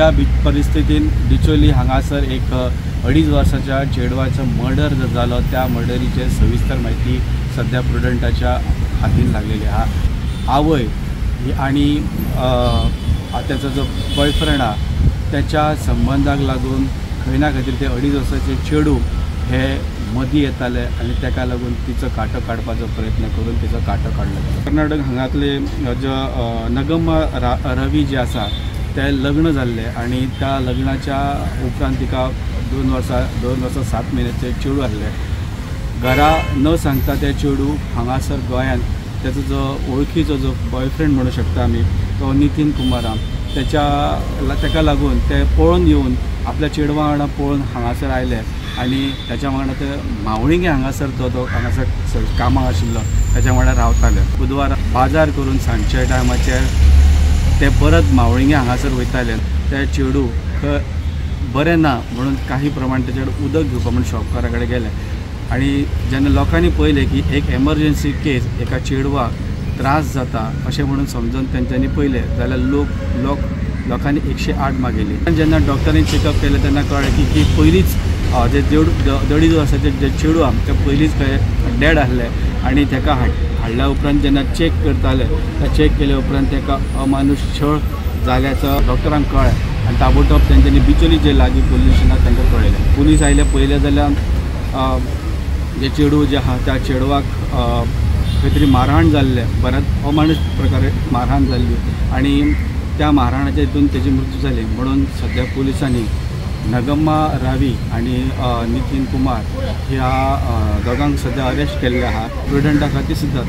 या परिस्थितीन डिचोली हांगासर एक 2.5 वर्साच्या चेडवाचो मर्डर जालो। त्या मर्डरीचे सविस्तर माहिती सध्या प्रुडंटाच्या हातीन लागलेली हा। आवय आणि त्याचा जो बॉयफ्रेंड हा त्याच्या संबंधाक लागून खंय ना खंय ते 2.5 वर्साचे चेडू हे मदीं येताले आणि ताका लागून तिचो कांटो काडपाचो प्रयत्न करून तिचो कांटो काडलो। कर्नाटक हांगातले जो नगम्मा रवी जे आसा ते लग्न जाल्ले आणि त्या लग्नाच्या उपरांत तिका 2 वर्सां 7 म्हयन्याचे चेडू आसले। घरा न सांगता ते चेडू हांगासर गोंयांत त्याचो जो वळखीचो जो बॉयफ्रेंड म्हणू शकता आमी तो नितीन कुमार ताका लागून ते पळोवन येवन आपल्या चेडवा वांगडा पळोवन हांगासर आयले आणि त्याच्या वांगडा ते मावळिंगे हांगासर तो हांगासर कामाक आशिल्लो त्याच्या वांगडा रावताले। बुधवार बाजार करून सांजच्या टायमाचेर ते परत मावळिंगे हांगासर वयताले। ते चेडू बरें ना म्हणून काही प्रमाण त्याचेर उदक घेवपा म्हणून शॉपकारा कडेन गेले आणि जेन्ना लोकांनी पळयलें की एक एमर्जन्सी केस एका चेडवाक त्रास जाता अशें म्हणून समजून तेंच्यांनी पळयलें जाल्यार लोकांनी 108 मागयली। जेन्ना डॉक्टरांनी चेकअप केलें तेन्ना कळ्ळें की पयलींच जे 2.5 वर्साचे जे चेडू आहा ते पयलींच खंय डॅड आसले आणि ताका हाडल्या उपरांत जेन्ना चेक करताले चेक केले उपरांत ताका अमानुष छळ जाल्याचं डॉक्टरांक कळ्ळें आणि ताबडतोब तेंच्यांनी बिचोली जे लागीं पुलीस स्टेशनाक तांकां कळयलें। पुलीस आयले पळयलें जाल्यार जे चेडू जे आहा त्या चेडवाक खंय तरी मारहाण जाल्लें बऱ्याच अमानुष प्रकारे मारहाण जाल्ली आणि त्या मारहाणाच्या हितून तेजी मृत्यू जाली म्हणून सध्या पुलिसांनी नगम्मा रावी आणि नितीन कुमार ह्या दोगांक सध्या अरेस्ट केल्ले आहा। प्रुडंटा खातीर सुद्दां